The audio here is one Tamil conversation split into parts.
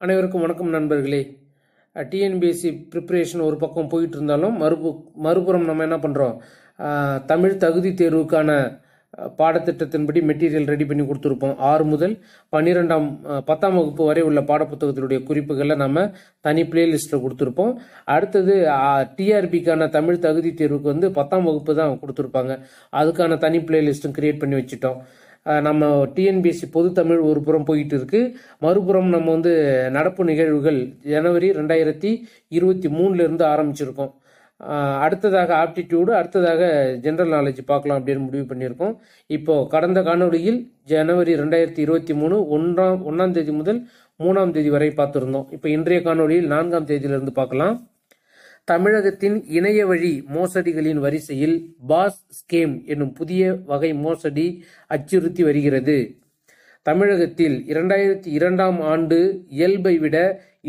அனைவருக்கும் வணக்கம் நண்பர்களே. டிஎன்பிஎஸ்சி ப்ரிப்பரேஷன் ஒரு பக்கம் போயிட்டு இருந்தாலும் மறுபுறம் நம்ம என்ன பண்ணுறோம், தமிழ் தகுதி தேர்வுக்கான பாடத்திட்டத்தின்படி மெட்டீரியல் ரெடி பண்ணி கொடுத்துருப்போம். 6 முதல் 10ஆம் வகுப்பு வரை உள்ள பாடப்புத்தகத்தினுடைய குறிப்புகளை நம்ம தனி பிளேலிஸ்ட்டில் கொடுத்துருப்போம். அடுத்தது டிஆர்பிக்கான தமிழ் தகுதி தேர்வுக்கு வந்து 10ஆம் வகுப்பு தான் கொடுத்துருப்பாங்க. அதுக்கான தனி பிளேலிஸ்ட்டும் கிரியேட் பண்ணி வச்சுட்டோம். நம்ம டிஎன்பிஎஸ்சி பொது தமிழ் ஒரு புறம் போயிட்டு இருக்கு, மறுபுறம் நம்ம வந்து நடப்பு நிகழ்வுகள் ஜனவரி 2023 ஆரம்பிச்சிருக்கோம். அடுத்ததாக ஆப்டிடியூடு, அடுத்ததாக ஜென்ரல் நாலேஜ் பார்க்கலாம் அப்படின்னு முடிவு பண்ணியிருக்கோம். இப்போ கடந்த காணொலியில் ஜனவரி 2023 1ஆம் தேதி முதல் 3ஆம் தேதி வரை பார்த்துருந்தோம். இப்போ இன்றைய காணொலியில் 4ஆம் தேதியிலிருந்து பார்க்கலாம். தமிழகத்தின் இணைய வழி மோசடிகளின் வரிசையில் பாஸ் ஸ்கேம் என்னும் புதிய வகை மோசடி அச்சுறுத்தி வருகிறது. தமிழகத்தில் 2002ஆம் ஆண்டு இயல்பை விட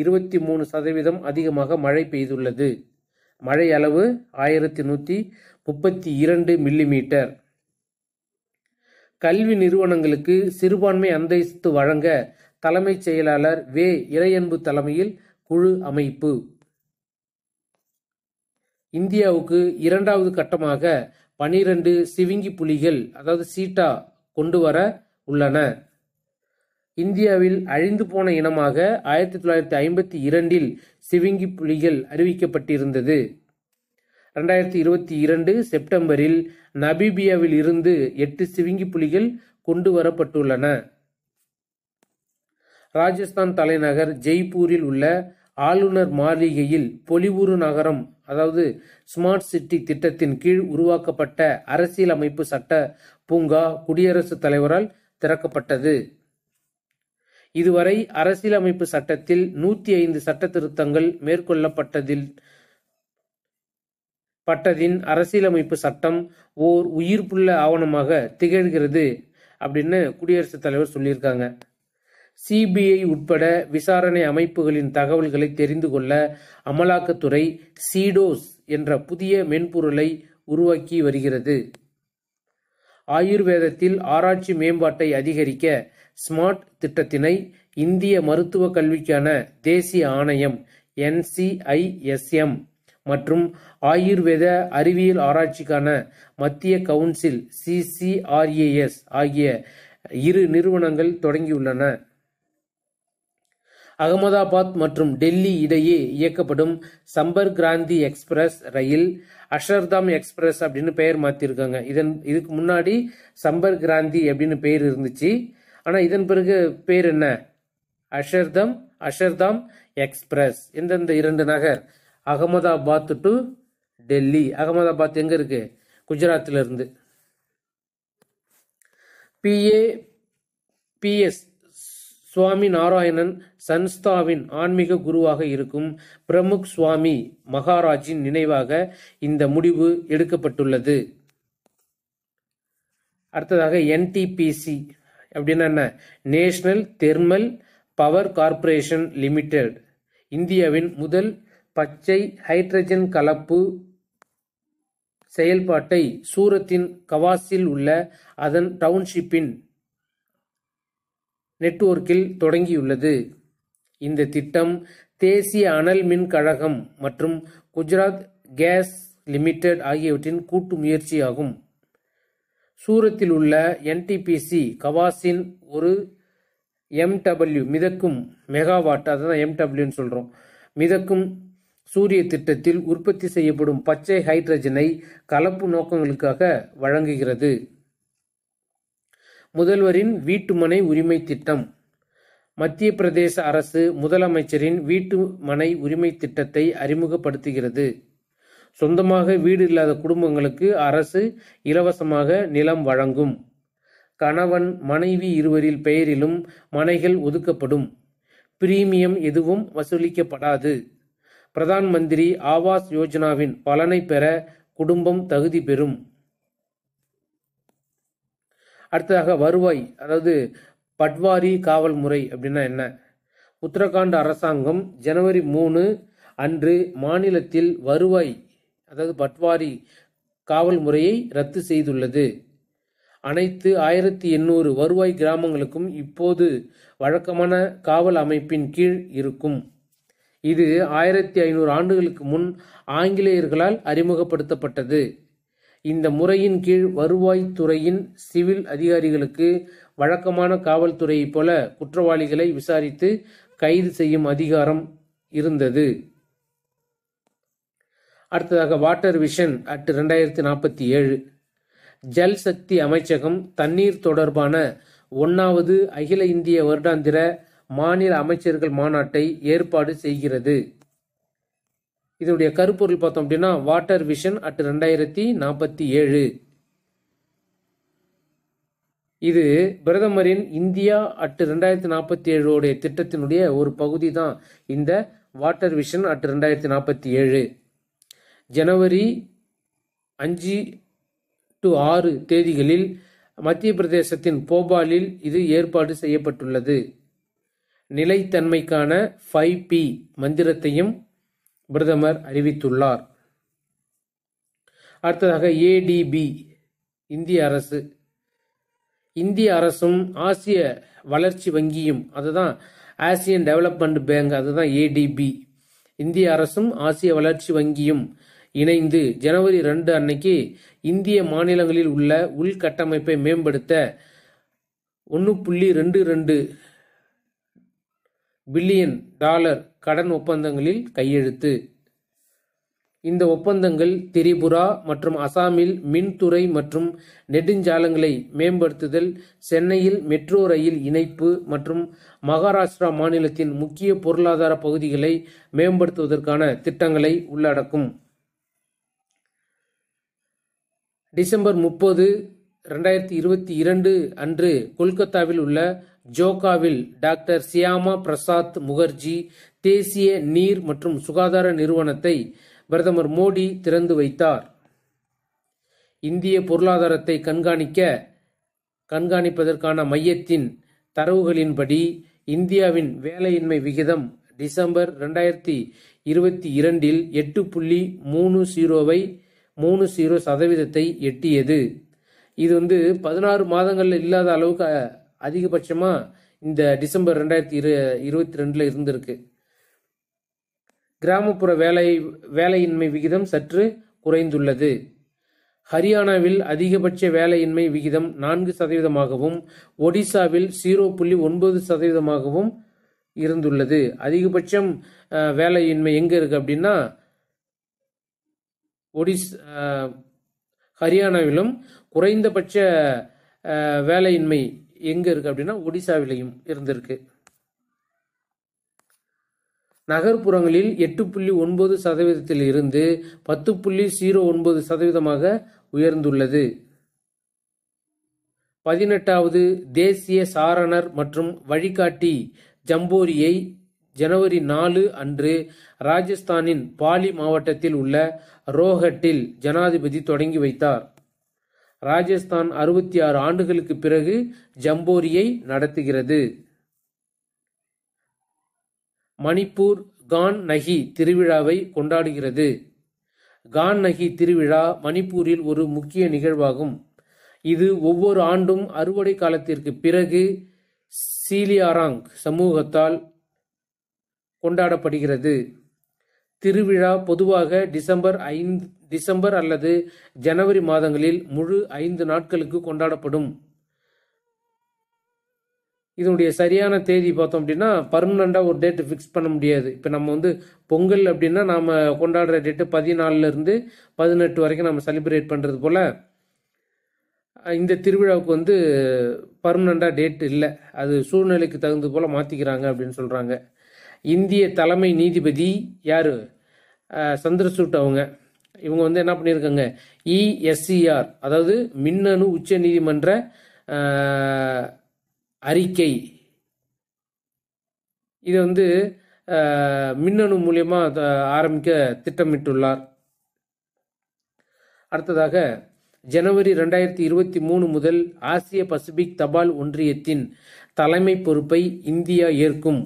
23% அதிகமாக மழை பெய்துள்ளது. மழை அளவு 1132 மில்லிமீட்டர். கல்வி நிறுவனங்களுக்கு சிறுபான்மை அந்தஸ்து வழங்க தலைமைச் செயலாளர் வே. இறையன்பு தலைமையில் குழு அமைப்பு. இந்தியாவுக்கு 2வது கட்டமாக 12 சிவிங்கி புலிகள் அதாவது சீட்டா கொண்டு வர உள்ளன. இந்தியாவில் அழிந்து போன இனமாக 1952 சிவிங்கி புலிகள் அறிவிக்கப்பட்டிருந்தது. 2022 செப்டம்பரில் நமீபியாவில் இருந்து 8 சிவிங்கி புலிகள் கொண்டு வரப்பட்டுள்ளன. ராஜஸ்தான் தலைநகர் ஜெய்ப்பூரில் உள்ள ஆளுநர் மாளிகையில் பொலிவுறு நகரம் அதாவது ஸ்மார்ட் சிட்டி திட்டத்தின் கீழ் உருவாக்கப்பட்ட அரசியலமைப்பு சட்ட பூங்கா குடியரசுத் தலைவரால் திறக்கப்பட்டது. இதுவரை அரசியலமைப்பு சட்டத்தில் 105 சட்ட திருத்தங்கள் மேற்கொள்ளப்பட்டதின் அரசியலமைப்பு சட்டம் ஓர் உயிர்ப்புள்ள ஆவணமாக திகழ்கிறது அப்படின்னு குடியரசுத் தலைவர் சொல்லியிருக்காங்க. சிபிஐ உட்பட விசாரணை அமைப்புகளின் தகவல்களை தெரிந்து கொள்ள அமலாக்கத்துறை சீடோஸ் என்ற புதிய மென்பொருளை உருவாக்கி வருகிறது. ஆயுர்வேதத்தில் ஆராய்ச்சி மேம்பாட்டை அதிகரிக்க ஸ்மார்ட் திட்டத்தினை இந்திய மருத்துவ கல்விக்கான தேசிய ஆணையம் NCISM மற்றும் ஆயுர்வேத அறிவியல் ஆராய்ச்சிக்கான மத்திய கவுன்சில் CCRAS ஆகிய 2 நிறுவனங்கள் தொடங்கியுள்ளன. அகமதாபாத் மற்றும் டெல்லி இடையே இயக்கப்படும் சம்பர்க் கிராந்தி எக்ஸ்பிரஸ் ரயில் அஷர்தாம் எக்ஸ்பிரஸ் அப்படின்னு பெயர் மாத்திருக்காங்க. இதுக்கு முன்னாடி சம்பர்க் கிராந்தி அப்படின்னு பெயர் இருந்துச்சு. ஆனா இதன் பிறகு பேர் என்ன, அஷர்தாம் எக்ஸ்பிரஸ். எந்தெந்த 2 நகர், அகமதாபாத் டு டெல்லி. அகமதாபாத் எங்க இருக்கு, குஜராத்ல இருந்து. PS சுவாமி நாராயணன் சன்ஸ்தாவின் ஆன்மீக குருவாக இருக்கும் பிரமுக் சுவாமி மகாராஜின் நினைவாக இந்த முடிவு எடுக்கப்பட்டுள்ளது. அடுத்ததாக NTPC அப்படின்னா என்ன, national thermal power corporation limited இந்தியாவின் முதல் பச்சை ஹைட்ரஜன் கலப்பு செயல்பாட்டை சூரத்தின் கவாஸில் உள்ள அதன் டவுன்ஷிப்பின் நெட்வொர்க்கில் தொடங்கியுள்ளது. இந்த திட்டம் தேசிய அனல் மின் கழகம் மற்றும் குஜராத் கேஸ் லிமிடெட் ஆகியவற்றின் கூட்டு முயற்சியாகும். சூரத்தில் உள்ள NTPC கவாஸின் ஒரு MW மிதக்கும் மெகாவாட், அதான் MWன்னு சொல்றோம், மிதக்கும் சூரிய திட்டத்தில் உற்பத்தி செய்யப்படும் பச்சை ஹைட்ரஜனை கலப்பு நோக்கங்களுக்காக வழங்குகிறது. முதல்வரின் வீட்டுமனை உரிமை திட்டம். மத்திய பிரதேச அரசு முதலமைச்சரின் வீட்டுமனை உரிமை திட்டத்தை அறிமுகப்படுத்துகிறது. சொந்தமாக வீடு இல்லாத குடும்பங்களுக்கு அரசு இலவசமாக நிலம் வழங்கும். கணவன் மனைவி இருவரில் பெயரிலும் மனைகள் ஒதுக்கப்படும். பிரீமியம் எதுவும் வசூலிக்கப்படாது. பிரதான் மந்திரி ஆவாஸ் யோஜனாவின் பலனை பெற குடும்பம் தகுதி பெறும். அடுத்ததாக வருவாய் அதாவது பட்வாரி காவல் முறை அப்படின்னா என்ன. உத்தரகாண்ட் அரசாங்கம் ஜனவரி 3 அன்று மாநிலத்தில் வருவாய் அதாவது பட்வாரி காவல் முறையை ரத்து செய்துள்ளது. அனைத்து 1800 வருவாய் கிராமங்களுக்கும் இப்போது வழக்கமான காவல் அமைப்பின் கீழ் இருக்கும். இது 1500 ஆண்டுகளுக்கு முன் ஆங்கிலேயர்களால் அறிமுகப்படுத்தப்பட்டது. இந்த முறையின் கீழ் வருவாய்த்துறையின் சிவில் அதிகாரிகளுக்கு வழக்கமான காவல்துறையைப் போல குற்றவாளிகளை விசாரித்து கைது செய்யும் அதிகாரம் இருந்தது. அடுத்ததாக water vision at 2047. Jal Shakti அமைச்சகம் தண்ணீர் தொடர்பான 1வது அகில இந்திய வருடாந்திர மாநில அமைச்சர்கள் மாநாட்டை ஏற்பாடு செய்கிறது. இதனுடைய கருப்பொருள் பார்த்தோம் அப்படின்னா வாட்டர் விஷன் அட் 2047. இது பிரதமரின் இந்தியா அட் 2047 திட்டத்தினுடைய ஒரு பகுதி தான் இந்த water vision at 2047. January 5 to 6 தேதிகளில் மத்திய பிரதேசத்தின் போபாலில் இது ஏற்பாடு செய்யப்பட்டுள்ளது. நிலைத்தன்மைக்கான 5P மந்திரத்தையும் பிரதமர் அறிவித்துள்ளார். அடுத்ததாக ADB இந்திய அரசு. இந்திய அரசும் ஆசிய வளர்ச்சி வங்கியும், அதுதான் ஆசியன் டெவலப்மெண்ட் பேங்க், அதுதான் ADB. இந்திய அரசும் ஆசிய வளர்ச்சி வங்கியும் இணைந்து ஜனவரி 2 அன்னைக்கு இந்திய மாநிலங்களில் உள்ள உள்கட்டமைப்பை மேம்படுத்த $1.22 பில்லியன் கடன் ஒப்பந்தங்களில் கையெழுத்து. இந்த ஒப்பந்தங்கள் திரிபுரா மற்றும் அசாமில் மின்துறை மற்றும் நெடுஞ்சாலைகளை மேம்படுத்துதல், சென்னையில் மெட்ரோ ரயில் இணைப்பு மற்றும் மகாராஷ்டிரா மாநிலத்தின் முக்கிய பொருளாதார பகுதிகளை மேம்படுத்துவதற்கான திட்டங்களை உள்ளடக்கும். டிசம்பர் 30, 2022 அன்று கொல்கத்தாவில் உள்ள ஜோகாவில் டாக்டர் சியாமா பிரசாத் முகர்ஜி தேசிய நீர் மற்றும் சுகாதார நிறுவனத்தை பிரதமர் மோடி திறந்து வைத்தார். இந்திய பொருளாதாரத்தை கண்காணிப்பதற்கான மையத்தின் தரவுகளின்படி இந்தியாவின் வேலையின்மை விகிதம் டிசம்பர் 2022 8.30% எட்டியது. இது 16 மாதங்கள்ல இல்லாத அளவுக்கு அதிகபட்சமா இந்த டிசம்பர் 2022 இருந்திருக்கு. கிராமப்புற வேலையின்மை விகிதம் சற்று குறைந்துள்ளது. ஹரியானாவில் அதிகபட்ச வேலையின்மை விகிதம் 4%, ஒடிசாவில் 0.9% இருந்துள்ளது. அதிகபட்சம் வேலையின்மை எங்க இருக்கு அப்படின்னா ஹரியானாவிலும், குறைந்தபட்ச வேலையின்மை எங்க இருக்கு அப்படின்னா ஒடிசாவிலையும் இருந்திருக்கு. நகர்ப்புறங்களில் 8.9% இருந்து 10.09% உயர்ந்துள்ளது. 18வது தேசிய சாரணர் மற்றும் வழிகாட்டி ஜம்போரியை ஜனவரி 4 அன்று ராஜஸ்தானின் பாலி மாவட்டத்தில் உள்ள ரோஹட்டில் ஜனாதிபதி தொடங்கி வைத்தார். ராஜஸ்தான் 66 ஆண்டுகளுக்கு பிறகு ஜம்போரியை நடத்துகிறது. மணிப்பூர் கான் நகி திருவிழாவை கொண்டாடுகிறது. கான் நகி திருவிழா மணிப்பூரில் ஒரு முக்கிய நிகழ்வாகும். இது ஒவ்வொரு ஆண்டும் அறுவடை காலத்திற்கு பிறகு சீலியாராங் சமூகத்தால் கொண்டாடப்படுகிறது. திருவிழா பொதுவாக டிசம்பர் அல்லது ஜனவரி மாதங்களில் முழு 5 நாட்களுக்கு கொண்டாடப்படும். இதனுடைய சரியான தேதி பார்த்தோம் அப்படின்னா பர்மனண்டா ஒரு டேட் ஃபிக்ஸ் பண்ண முடியாது. இப்போ நம்ம பொங்கல் அப்படின்னா நாம கொண்டாடுற டேட்டு 14 இருந்து 18 வரைக்கும் நம்ம செலிப்ரேட் பண்றது போல இந்த திருவிழாவுக்கு பர்மனண்டா டேட் இல்லை. அது சூழ்நிலைக்கு தகுந்தது போல மாத்திக்கிறாங்க அப்படின்னு சொல்றாங்க. இந்திய தலைமை நீதிபதி யாரு? சந்திரசூட் இவங்க என்ன பண்ணியிருக்காங்க, ESCR அதாவது மின்னணு உச்ச நீதிமன்ற அறிக்கை, இது மின்னணு மூலியமா ஆரம்பிக்க திட்டமிட்டுள்ளார். அடுத்ததாக ஜனவரி 2023 முதல் ஆசிய பசிபிக் தபால் ஒன்றியத்தின் தலைமை பொறுப்பை இந்தியா ஏற்கும்.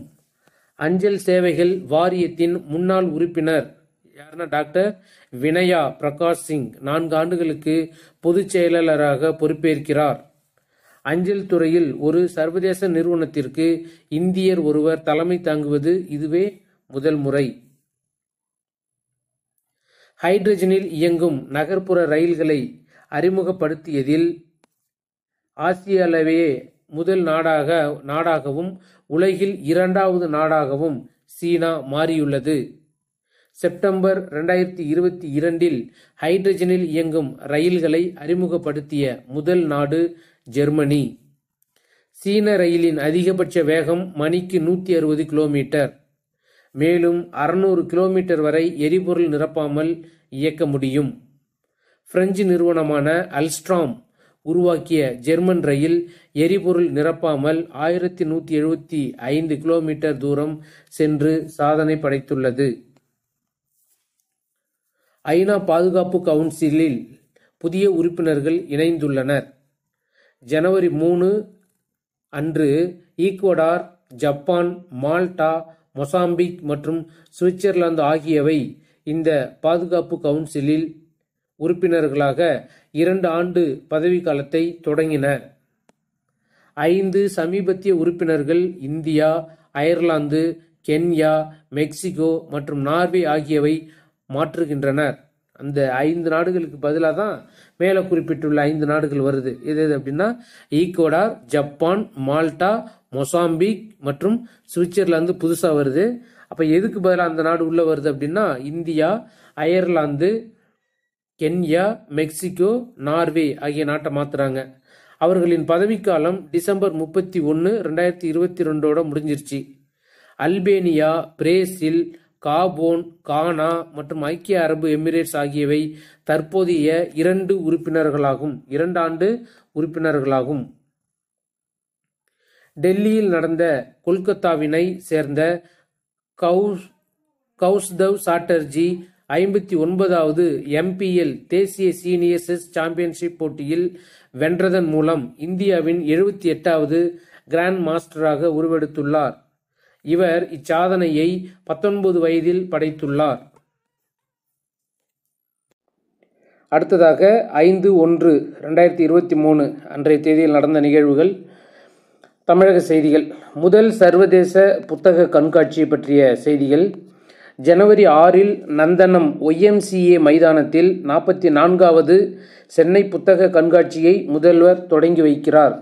அஞ்சல் சேவைகள் வாரியத்தின் முன்னாள் உறுப்பினர் யாருன்னா டாக்டர் வினயா பிரகாஷ் சிங் 4 ஆண்டுகளுக்கு பொதுச் செயலாளராக பொறுப்பேற்கிறார். அஞ்சல் துறையில் ஒரு சர்வதேச நிறுவனத்திற்கு இந்தியர் ஒருவர் தலைமை தாங்குவது இதுவே முதல் முறை. ஹைட்ரஜனில் இயங்கும் நகர்ப்புற ரயில்களை அறிமுகப்படுத்தியதில் ஆசியாவிலேயே முதல் நாடாகவும் உலகில் 2வது நாடாகவும் சீனா மாறியுள்ளது. செப்டம்பர் 2022 ஹைட்ரஜனில் இயங்கும் ரயில்களை அறிமுகப்படுத்திய முதல் நாடு ஜெர்மனி. சீன ரயிலின் அதிகபட்ச வேகம் மணிக்கு 160 கிலோமீட்டர். மேலும் 600 கிலோமீட்டர் வரை எரிபொருள் நிரப்பாமல் இயக்க முடியும். பிரெஞ்சு நிறுவனமான அல்ஸ்ட்ராம் உருவாக்கிய ஜெர்மன் ரயில் எரிபொருள் நிரப்பாமல் 1175 கிலோமீட்டர் தூரம் சென்று சாதனை படைத்துள்ளது. ஐநா பாதுகாப்பு கவுன்சிலில் புதிய உறுப்பினர்கள் இணைந்துள்ளனர். ஜனவரி 3 அன்று ஈக்வடார், ஜப்பான், மால்டா, மொசாம்பிக் மற்றும் சுவிட்சர்லாந்து ஆகியவை இந்த பாதுகாப்பு கவுன்சிலில் உறுப்பினர்களாக 2 ஆண்டு பதவிக்காலத்தை தொடங்கின. 5 சமீபத்திய உறுப்பினர்கள் இந்தியா, அயர்லாந்து, கென்யா, மெக்சிகோ மற்றும் நார்வே ஆகியவை மாற்றுகின்றனர். அந்த 5 நாடுகளுக்கு பதிலாக தான் மேலே குறிப்பிட்டுள்ள 5 நாடுகள் வருது. எது அப்படின்னா ஈக்வடார், ஜப்பான், மால்டா, மொசாம்பிக் மற்றும் சுவிட்சர்லாந்து புதுசாக வருது. அப்போ எதுக்கு பதிலாக அந்த நாடு உள்ள வருது அப்படின்னா India, Ireland, Kenya, Mexico, Norway ஆகிய நாட்டை மாத்துறாங்க. அவர்களின் பதவிக்காலம் டிசம்பர் 31, 2022 முடிஞ்சிருச்சு. அல்பேனியா, பிரேசில், காபோன், கானா மற்றும் ஐக்கிய அரபு எமிரேட்ஸ் ஆகியவை தற்போதைய 2 உறுப்பினர்களாகும். 2 ஆண்டு உறுப்பினர்களாகும். டெல்லியில் நடந்த கொல்கத்தாவினை சேர்ந்த கௌஸ்தவ் சாட்டர்ஜி 59வது MPL தேசிய சீனியர் செஸ் சாம்பியன்ஷிப் போட்டியில் வென்றதன் மூலம் இந்தியாவின் 78வது கிராண்ட் மாஸ்டராக உருவெடுத்துள்ளார். இவர் இச்சாதனையை 19 வயதில் படைத்துள்ளார். அடுத்ததாக 5/1/2023 அன்றைய தேதியில் நடந்த நிகழ்வுகள். தமிழக செய்திகள். முதல் சர்வதேச புத்தக கண்காட்சி பற்றிய செய்திகள். ஜனவரி 6 நந்தனம் YMCA மைதானத்தில் 44வது சென்னை புத்தக கண்காட்சியை முதல்வர் தொடங்கி வைக்கிறார்.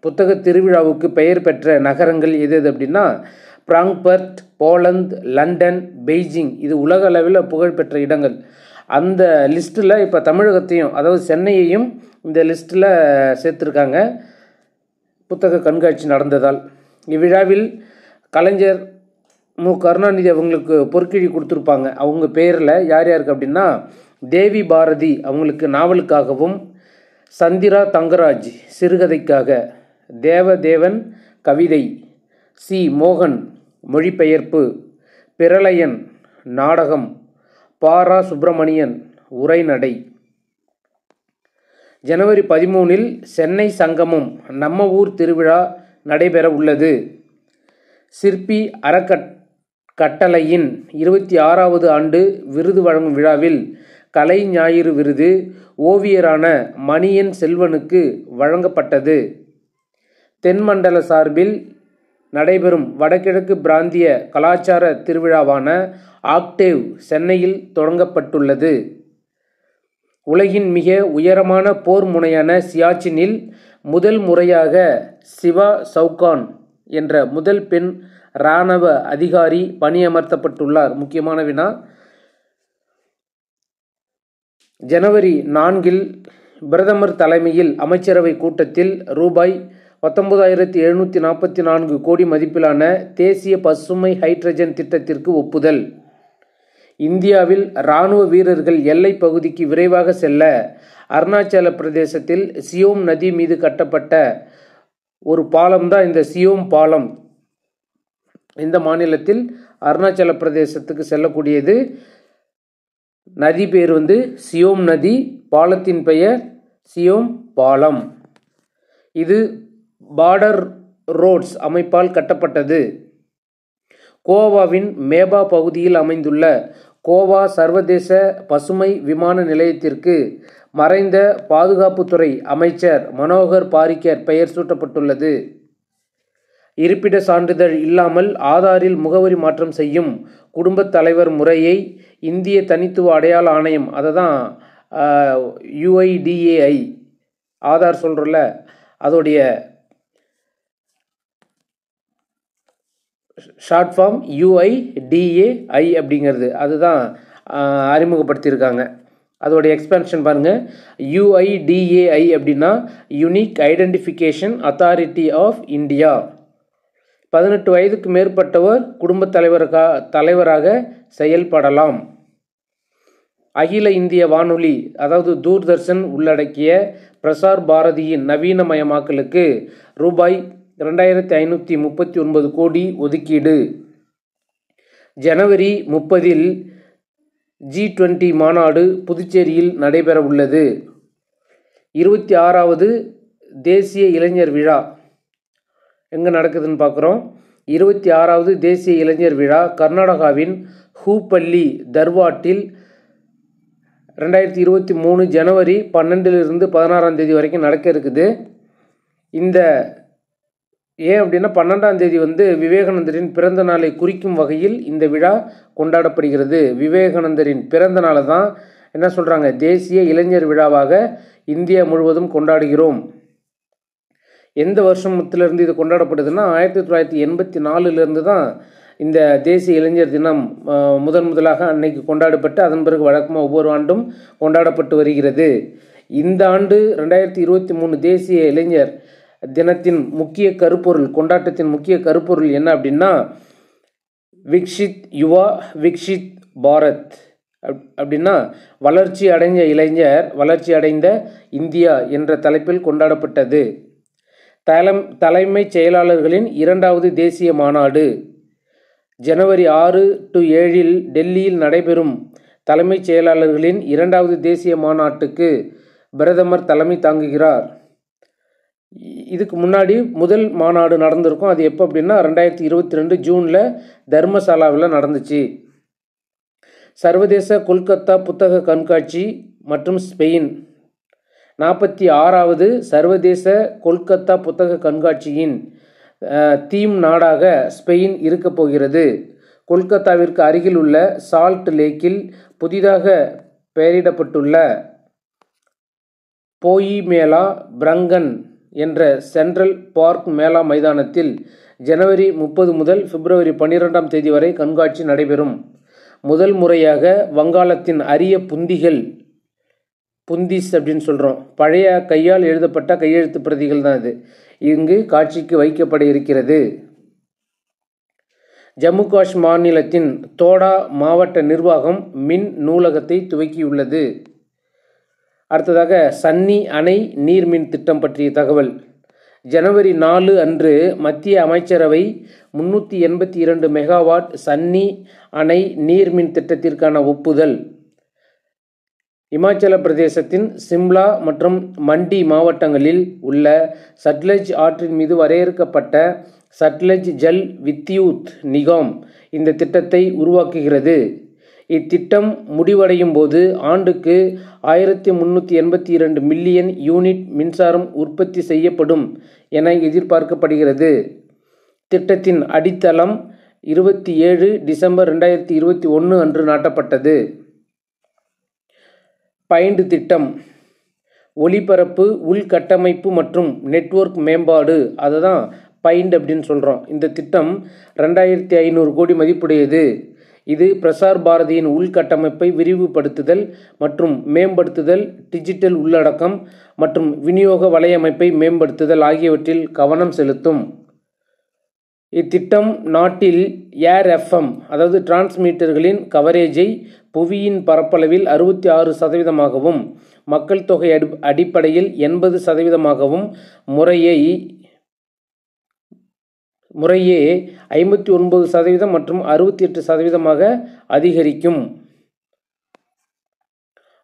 புத்தக திருவிழாவுக்கு பெயர் பெற்ற நகரங்கள் எது அப்படின்னா பிராங்க்பர்ட், போலந்து, லண்டன், பெய்ஜிங். இது உலக அளவில் புகழ்பெற்ற இடங்கள். அந்த லிஸ்ட்டில் இப்போ தமிழகத்தையும், அதாவது சென்னையையும் இந்த லிஸ்ட்டில் சேர்த்துருக்காங்க புத்தக கண்காட்சி நடந்ததால். இவ்விழாவில் கலைஞர் கருணாநிதி அவங்களுக்கு பொற்கிழி கொடுத்துருப்பாங்க. அவங்க பேரில் யார் யாருக்கு அப்படின்னா தேவி பாரதி அவங்களுக்கு நாவலுக்காகவும், சந்திரா தங்கராஜ் சிறுகதைக்காக, தேவதேவன் கவிதை, சி மோகன் மொழிபெயர்ப்பு, பிரளயன் நாடகம், பாரா சுப்பிரமணியன் உரைநடை. ஜனவரி 13 சென்னை சங்கமம் நம்ம ஊர் திருவிழா நடைபெற உள்ளது. சிற்பி அறக்கட்டளையின் 26வது ஆண்டு விருது வழங்கும் விழாவில் கலை ஞாயிறு விருது ஓவியரான மணியன் செல்வனுக்கு வழங்கப்பட்டது. தென்மண்டல சார்பில் நடைபெறும் வடகிழக்கு பிராந்திய கலாச்சார திருவிழாவான ஆக்டேவ் சென்னையில் தொடங்கப்பட்டுள்ளது. உலகின் மிக உயரமான போர் முனையான சியாச்சினில் முதல் முறையாக சிவா சவுகான் என்ற முதல் பெண் இராணுவ அதிகாரி பணியமர்த்தப்பட்டுள்ளார். முக்கியமான வினா. ஜனவரி 4 பிரதமர் தலைமையில் அமைச்சரவை கூட்டத்தில் ரூபாய் 19,744 கோடி மதிப்பிலான தேசிய பசுமை ஹைட்ரஜன் திட்டத்திற்கு ஒப்புதல். இந்தியாவில் இராணுவ வீரர்கள் எல்லை பகுதிக்கு விரைவாக செல்ல அருணாச்சல பிரதேசத்தில் சியோம் நதி மீது கட்டப்பட்ட ஒரு பாலம் தான் இந்த சியோம் பாலம். இந்த மாநிலத்தில் அருணாச்சல பிரதேசத்துக்கு செல்லக்கூடியது. நதி பேர் சியோம் நதி, பாலத்தின் பெயர் சியோம் பாலம். இது பார்டர் ரோட்ஸ் அமைப்பால் கட்டப்பட்டது. கோவாவின் மேபா பகுதியில் அமைந்துள்ள கோவா சர்வதேச பசுமை விமான நிலையத்திற்கு மறைந்த பாதுகாப்புத்துறை அமைச்சர் மனோகர் பாரிக்கர் பெயர் சூட்டப்பட்டுள்ளது. இருப்பிட சான்றிதழ் இல்லாமல் ஆதாரில் முகவரி மாற்றம் செய்யும் குடும்பத் தலைவர் முறையை இந்திய தனித்துவ அடையாள ஆணையம், அதை தான் UIDAI ஆதார் சொல்கிறோம்ல, அதோடைய ஷார்ட் ஃபார்ம் UIDAI அப்படிங்கிறது, அதுதான் அறிமுகப்படுத்தியிருக்காங்க. அதோடைய எக்ஸ்பென்ஷன் பாருங்கள். UIDAI அப்படின்னா unique identification authority of India. 18 வயதுக்கு மேற்பட்டவர் குடும்பத் தலைவராக செயல்படலாம். அகில இந்திய வானொலி, அதாவது தூர்தர்ஷன் உள்ளடக்கிய பிரசார் பாரதியின் நவீனமயமாக்கலுக்கு ரூபாய் 2539 கோடி ஒதுக்கீடு. ஜனவரி 30 G20 மாநாடு புதுச்சேரியில் நடைபெற உள்ளது. 26வது தேசிய இளைஞர் விழா எங்கே நடக்குதுன்னு பார்க்குறோம். 26வது தேசிய இளைஞர் விழா கர்நாடகாவின் ஹூப்பள்ளி தர்வாட்டில் 2023 ஜனவரி 12லிருந்து 16ஆம் தேதி வரைக்கும் நடக்க இருக்குது. இந்த ஏன் அப்படின்னா 12ஆம் தேதி விவேகானந்தரின் பிறந்த நாளை குறிக்கும் வகையில் இந்த விழா கொண்டாடப்படுகிறது. விவேகானந்தரின் பிறந்த நாளை தான் என்ன சொல்கிறாங்க, தேசிய இளைஞர் விழாவாக இந்தியா முழுவதும் கொண்டாடுகிறோம். எந்த வருஷத்திலிருந்து இது கொண்டாடப்படுதுன்னா 1984 தான் இந்த தேசிய இளைஞர் தினம் முதலாக அன்னைக்கு கொண்டாடப்பட்டு அதன் பிறகு வழக்கமாக ஒவ்வொரு ஆண்டும் கொண்டாடப்பட்டு வருகிறது. இந்த ஆண்டு 2023 தேசிய இளைஞர் தினத்தின் முக்கிய கருப்பொருள், கொண்டாட்டத்தின் முக்கிய கருப்பொருள் என்ன அப்படின்னா விக்ஷித் யுவா விக்ஷித் பாரத். அப்படின்னா வளர்ச்சி அடைந்த இளைஞர் வளர்ச்சி அடைந்த இந்தியா என்ற தலைப்பில் கொண்டாடப்பட்டது. தலைமைச் செயலாளர்களின் 2வது தேசிய மாநாடு ஜனவரி 6 to 7 டெல்லியில் நடைபெறும். தலைமைச் செயலாளர்களின் 2வது தேசிய மாநாட்டுக்கு பிரதமர் தலைமை தாங்குகிறார். இதுக்கு முன்னாடி முதல் மாநாடு நடந்திருக்கும். அது எப்போ அப்படின்னா 2022 ஜூனில் தர்மசாலாவில் நடந்துச்சு. சர்வதேச கொல்கத்தா புத்தக கண்காட்சி மற்றும் ஸ்பெயின் 46வது சர்வதேச கொல்கத்தா புத்தக கண்காட்சியின் தீம் நாடாக ஸ்பெயின் இருக்கப் போகிறது. கொல்கத்தாவிற்கு அருகில் உள்ள சால்ட் லேக்கில் புதிதாக பெயரிடப்பட்டுள்ள போயி மேளா பிரங்கன் என்ற சென்ட்ரல் பார்க் மேளா மைதானத்தில் ஜனவரி 30 முதல் பிப்ரவரி 12ஆம் தேதி வரை கண்காட்சி நடைபெறும். முதல் முறையாக வங்காளத்தின் அரிய புந்திஸ் அப்படின்னு சொல்கிறோம், பழைய கையால் எழுதப்பட்ட கையெழுத்து பிரதிகள் தான் இது இங்கு காட்சிக்கு வைக்கப்பட இருக்கிறது. ஜம்மு காஷ்மீர் மாநிலத்தின் தோடா மாவட்ட நிர்வாகம் மின் நூலகத்தை துவக்கியுள்ளது. அடுத்ததாக சன்னி அணை நீர்மின் திட்டம் பற்றிய தகவல். ஜனவரி 4 அன்று மத்திய அமைச்சரவை 382 மெகாவாட் சன்னி அணை நீர்மின் திட்டத்திற்கான ஒப்புதல். இமாச்சல பிரதேசத்தின் சிம்லா மற்றும் மண்டி மாவட்டங்களில் உள்ள சட்லஜ் ஆற்றின் மீது வரையறுக்கப்பட்ட சட்லஜ் ஜல் வித்யுத் நிகாம் இந்த திட்டத்தை உருவாக்குகிறது. இத்திட்டம் முடிவடையும் போது ஆண்டுக்கு 1382 மில்லியன் யூனிட் மின்சாரம் உற்பத்தி செய்யப்படும் என எதிர்பார்க்கப்படுகிறது. திட்டத்தின் அடித்தளம் 27 டிசம்பர் 2021 அன்று நாட்டப்பட்டது. பைண்ட் திட்டம் ஒலிபரப்பு உள்கட்டமைப்பு மற்றும் நெட்வொர்க் மேம்பாடு, அதை தான் பைண்ட் அப்படின்னு சொல்கிறோம். இந்த திட்டம் 2500 கோடி மதிப்புடையது. இது பிரசார் பாரதியின் உள்கட்டமைப்பை விரிவுபடுத்துதல் மற்றும் மேம்படுத்துதல், டிஜிட்டல் உள்ளடக்கம் மற்றும் விநியோக வலையமைப்பை மேம்படுத்துதல் ஆகியவற்றில் கவனம் செலுத்தும். இத்திட்டம் நாட்டில் ஏர் FM, அதாவது டிரான்ஸ்மீட்டர்களின் கவரேஜை புவியின் பரப்பளவில் 66%, மக்கள் தொகை அடிப்படையில் 80%, முறையே 59% மற்றும் 68% அதிகரிக்கும்.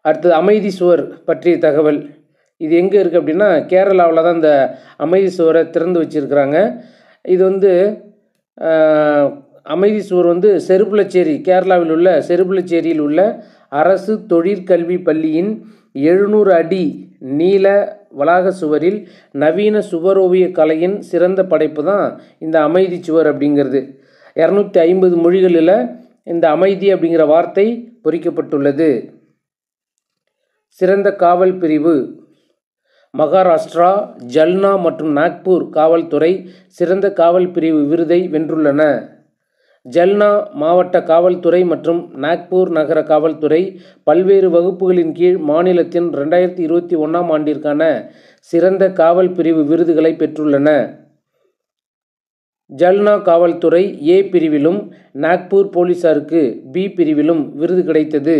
அடுத்தது அமைதி சுவர் பற்றிய தகவல். இது எங்கே இருக்குது அப்படின்னா கேரளாவில் தான் இந்த அமைதி சுவரை திறந்து வச்சிருக்கிறாங்க. இது அமைதி சுவர் செருப்புலச்சேரி, கேரளாவில் உள்ள செருப்புலச்சேரியில் உள்ள அரசு தொழிற்கல்வி பள்ளியின் 700 அடி நீள வளாக சுவரில் நவீன சுவரோவிய கலையின் சிறந்த படைப்பு தான் இந்த அமைதி சுவர் அப்படிங்கிறது. 250 மொழிகளில் இந்த அமைதி அப்படிங்கிற வார்த்தை பொறிக்கப்பட்டுள்ளது. சிறந்த காவல் பிரிவு மகாராஷ்டிரா, ஜல்னா மற்றும் நாக்பூர் காவல்துறை சிறந்த காவல் பிரிவு விருதை வென்றுள்ளன. ஜல்னா மாவட்ட காவல்துறை மற்றும் நாக்பூர் நகர காவல்துறை பல்வேறு வகுப்புகளின் கீழ் மாநிலத்தின் 2021ஆம் ஆண்டிற்கான சிறந்த காவல் பிரிவு விருதுகளை பெற்றுள்ளன. ஜல்னா காவல்துறை ஏ பிரிவிலும் நாக்பூர் போலீசாருக்கு பி பிரிவிலும் விருது கிடைத்தது.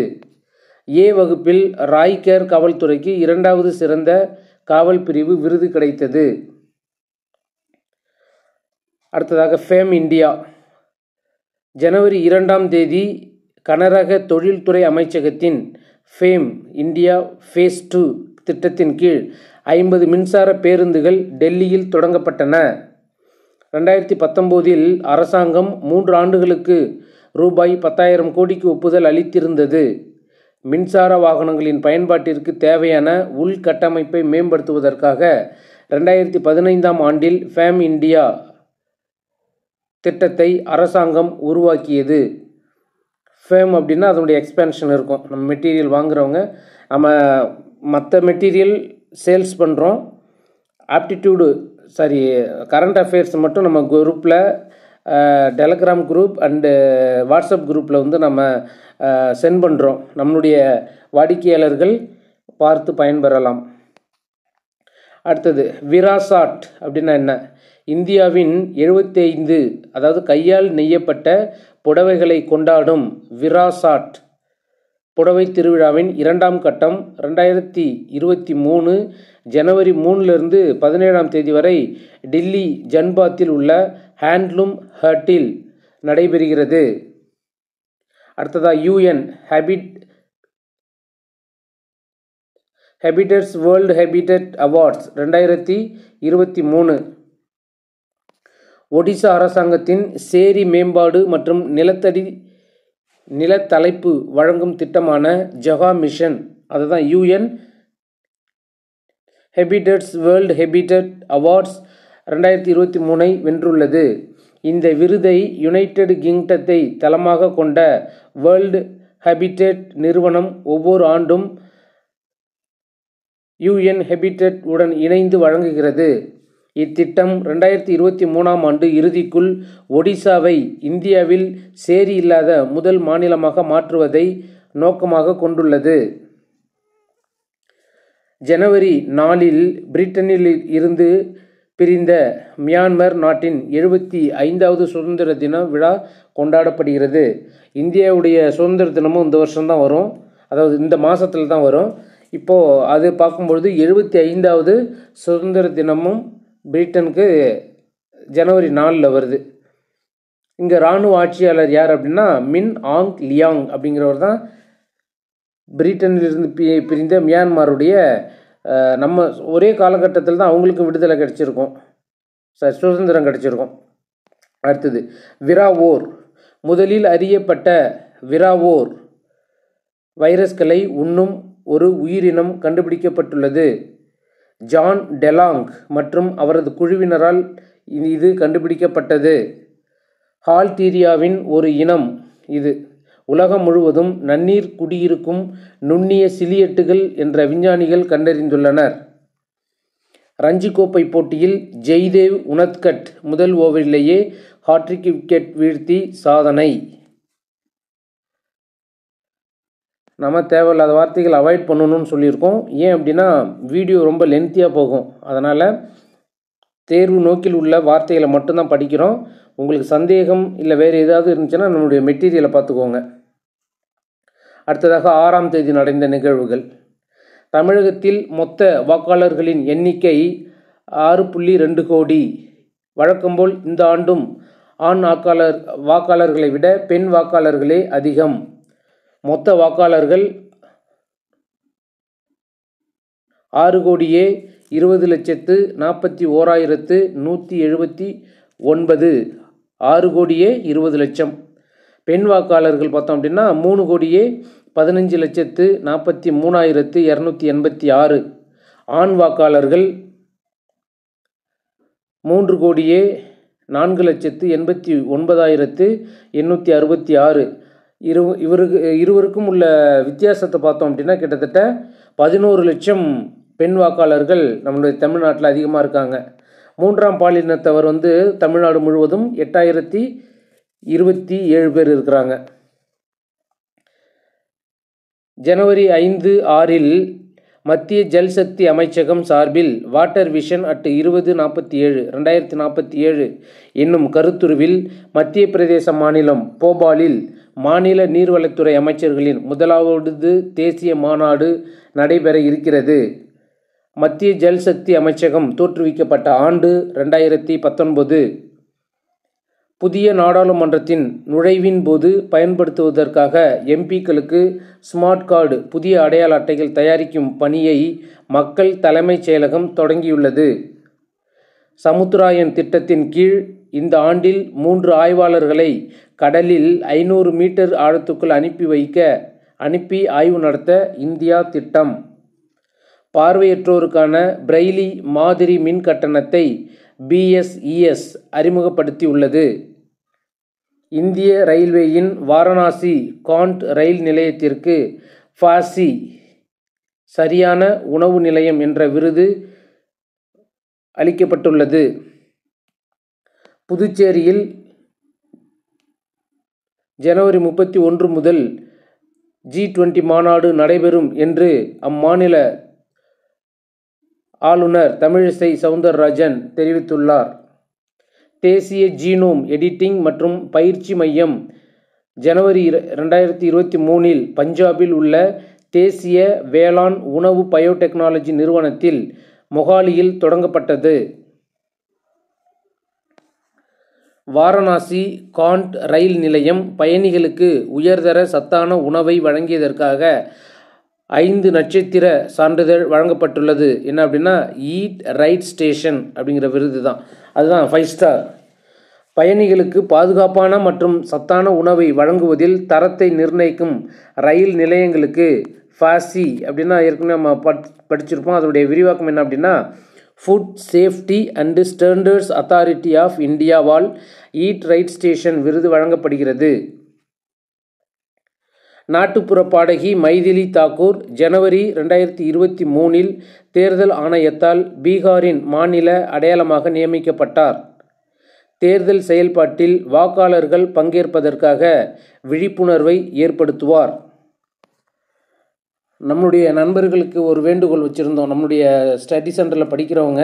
ஏ வகுப்பில் ராய்கர் காவல்துறைக்கு 2வது சிறந்த காவல் பிரிவு விருது கிடைத்தது. அடுத்ததாக ஃபேம் இந்தியா. ஜனவரி 2ஆம் தேதி கனரக தொழில்துறை அமைச்சகத்தின் ஃபேம் இந்தியா ஃபேஸ் 2 திட்டத்தின் கீழ் 50 மின்சார பேருந்துகள் டெல்லியில் தொடங்கப்பட்டன. 2019இல் அரசாங்கம் 3 ஆண்டுகளுக்கு ரூபாய் 10,000 கோடிக்கு ஒப்புதல் அளித்திருந்தது. மின்சார வாகனங்களின் பயன்பாட்டிற்கு தேவையான உள்கட்டமைப்பை மேம்படுத்துவதற்காக 2015ஆம் ஆண்டில் ஃபேம் இந்தியா திட்டத்தை அரசாங்கம் உருவாக்கியது. ஃபேம் அப்படின்னா அதனுடைய எக்ஸ்பேன்ஷன் இருக்கும். நம்ம மெட்டீரியல் வாங்குகிறவங்க நம்ம மற்ற மெட்டீரியல் சேல்ஸ் பண்ணுறோம். கரண்ட் அஃபேர்ஸ் மட்டும் நம்ம குரூப்பில் டெலகிராம் குரூப் அண்டு வாட்ஸ்அப் குரூப்பில் வந்து நம்ம சென்ட் பண்ணுறோம். நம்மளுடைய வாடிக்கையாளர்கள் பார்த்து பயன்பெறலாம். அடுத்தது விராசாட் அப்படின்னா என்ன? இந்தியாவின் 75 அதாவது கையால் நெய்யப்பட்ட புடவைகளை கொண்டாடும் விராசாட் புடவை திருவிழாவின் 2ஆம் கட்டம் 2023 ஜனவரி 3லிருந்து 17ஆம் தேதி வரை டில்லி ஜன்பாத்தில் உள்ள ஹேண்ட்லூம் ஹட்டில் நடைபெறுகிறது. அடுத்ததாக UN habitats world habitat awards 2023. Odisha அரசாங்கத்தின் சேரி மேம்பாடு மற்றும் நிலத்தலைப்பு வழங்கும் திட்டமான ஜகா மிஷன், அதுதான் UN habitats world habitat awards 2023 வென்றுள்ளது. இந்த விருதை யுனைடெட் கிங்டத்தை தளமாக கொண்ட வேர்ல்டு ஹேபிடட் நிறுவனம் ஒவ்வொரு ஆண்டும் யூஎன் ஹேபிடட் உடன் இணைந்து வழங்குகிறது. இத்திட்டம் 2023ஆம் ஆண்டு இறுதிக்குள் ஒடிசாவை இந்தியாவில் சேரி இல்லாத முதல் மாநிலமாக மாற்றுவதை நோக்கமாக கொண்டுள்ளது. ஜனவரி 4இல் பிரிட்டனில் இருந்து பிரிந்த மியான்மர் நாட்டின் 75வது சுதந்திர தின விழா கொண்டாடப்படுகிறது. இந்தியாவுடைய சுதந்திர தினமும் இந்த வருஷம்தான் வரும், அதாவது இந்த மாதத்தில் தான் வரும். இப்போது அது பார்க்கும்பொழுது 75வது சுதந்திர தினமும் பிரிட்டனுக்கு ஜனவரி 4 வருது. இங்கே இராணுவ ஆட்சியாளர் யார் அப்படின்னா மின் ஆங் லியாங் அப்படிங்கிறவர் தான் பிரிட்டனிலிருந்து பிரிந்த மியான்மருடைய நம்ம ஒரே காலகட்டத்தில் தான் அவங்களுக்கு விடுதலை கிடச்சிருக்கும், சுதந்திரம் கிடச்சிருக்கும். அடுத்தது விராவோர். முதலில் அறியப்பட்ட விராவோர் வைரஸ்களை உண்ணும் ஒரு உயிரினம் கண்டுபிடிக்கப்பட்டுள்ளது. ஜான் டெலாங் மற்றும் அவரது குழுவினரால் இது கண்டுபிடிக்கப்பட்டது. ஹால்டீரியாவின் ஒரு இனம் இது. உலகம் முழுவதும் நன்னீர் குடியிருக்கும் நுண்ணிய சிலியட்டுகள் என்ற விஞ்ஞானிகள் கண்டறிந்துள்ளனர். ரஞ்சி கோப்பை போட்டியில் ஜெய்தேவ் உனத்கட் முதல் ஓவரிலேயே ஹாட்ரிக் விக்கெட் வீழ்த்தி சாதனை. நம்ம தேவையில்லாத வார்த்தைகள் அவாய்ட் பண்ணணும்னு சொல்லியிருக்கோம். ஏன் அப்படின்னா வீடியோ ரொம்ப லென்த்தியாக போகும். அதனால் தேர்வு நோக்கில் உள்ள வார்த்தைகளை மட்டும்தான் படிக்கிறோம். உங்களுக்கு சந்தேகம் இல்லை வேறு ஏதாவது இருந்துச்சுன்னா நம்மளுடைய மெட்டீரியலை பார்த்துக்கோங்க. அடுத்ததாக 6ஆம் தேதி நடந்த நிகழ்வுகள். தமிழகத்தில் மொத்த வாக்காளர்களின் எண்ணிக்கை 6.2 கோடி. வழக்கம்போல் இந்த ஆண்டும் ஆண் வாக்காளர்களை விட பெண் வாக்காளர்களே அதிகம். மொத்த வாக்காளர்கள் 6,20,41,179. 6,20,00,000. பெண் வாக்காளர்கள் பார்த்தோம் அப்படின்னா 3,30,00,000. 15,43,286. ஆண் வாக்காளர்கள் 3,04,89,866. இருவருக்கும் உள்ள வித்தியாசத்தை பார்த்தோம் அப்படின்னா கிட்டத்தட்ட 11 லட்சம் பெண் வாக்காளர்கள் நம்மளுடைய தமிழ்நாட்டில் அதிகமாக இருக்காங்க. மூன்றாம் பாலினத்தவர் தமிழ்நாடு முழுவதும் 8,027 பேர் இருக்கிறாங்க. ஜனவரி 5, 6 மத்திய ஜல்சக்தி அமைச்சகம் சார்பில் வாட்டர் விஷன் அட் 2047 என்னும் கருத்துருவில் மத்திய பிரதேச மாநிலம் போபாலில் மாநில நீர்வளத்துறை அமைச்சர்களின் முதலாவது தேசிய மாநாடு நடைபெற இருக்கிறது. மத்திய ஜல்சக்தி அமைச்சகம் தோற்றுவிக்கப்பட்ட ஆண்டு 2019. புதிய நாடாளுமன்றத்தின் நுழைவின் போது பயன்படுத்துவதற்காக எம்பிக்களுக்கு ஸ்மார்ட் கார்டு புதிய அடையாள அட்டைகள் தயாரிக்கும் பணியை மக்கள் தலைமைச் செயலகம் தொடங்கியுள்ளது. சமுத்திராயன் திட்டத்தின் கீழ் இந்த ஆண்டில் 3 ஆய்வாளர்களை கடலில் 500 மீட்டர் ஆழத்துக்குள் அனுப்பி ஆய்வு நடத்த இந்தியா திட்டம். பார்வையற்றோருக்கான பிரெய்லி மாதிரி மின் கட்டணத்தை BSES அறிமுகப்படுத்தியுள்ளது. இந்திய ரயில்வேயின் வாரணாசி காண்ட் ரயில் நிலையத்திற்கு ஃபாசி சரியான உணவு நிலையம் என்ற விருது அளிக்கப்பட்டுள்ளது. புதுச்சேரியில் ஜனவரி 31 முதல் G20 மாநாடு நடைபெறும் என்று அம்மாநில ஆளுநர் தமிழிசை சவுந்தரராஜன் தெரிவித்துள்ளார். தேசிய ஜீனோம் எடிட்டிங் மற்றும் பயிற்சி மையம் ஜனவரி 2023 பஞ்சாபில் உள்ள தேசிய வேளாண் உணவு பயோடெக்னாலஜி நிறுவனத்தில் மொஹாலியில் தொடங்கப்பட்டது. வாரணாசி காண்ட் ரயில் நிலையம் பயணிகளுக்கு உயர்தர சத்தான உணவை வழங்கியதற்காக 5 நட்சத்திர சான்றிதழ் வழங்கப்பட்டுள்ளது. என்ன அப்படின்னா ஈட் ரைட் ஸ்டேஷன் அப்படிங்கிற விருது தான். அதுதான் 5 ஸ்டார். பயணிகளுக்கு பாதுகாப்பான மற்றும் சத்தான உணவை வழங்குவதில் தரத்தை நிர்ணயிக்கும் ரயில் நிலையங்களுக்கு ஃபாசி அப்படின்னா ஏற்கனவே நம்ம படிச்சிருப்போம். அதனுடைய விரிவாக்கம் என்ன அப்படின்னா food safety and standards authority of இந்தியாவால் ஈட் ரைட் ஸ்டேஷன் விருது வழங்கப்படுகிறது. நாட்டுப்புற பாடகி மைதிலி தாக்கூர் ஜனவரி 2023 தேர்தல் ஆணையத்தால் பீகாரின் மாநில அடையாளமாக நியமிக்கப்பட்டார். தேர்தல் செயல்பாட்டில் வாக்காளர்கள் பங்கேற்பதற்காக விழிப்புணர்வை ஏற்படுத்துவார். நம்முடைய நண்பர்களுக்கு ஒரு வேண்டுகோள் வச்சுருந்தோம். நம்முடைய ஸ்டடி சென்டரில் படிக்கிறவங்க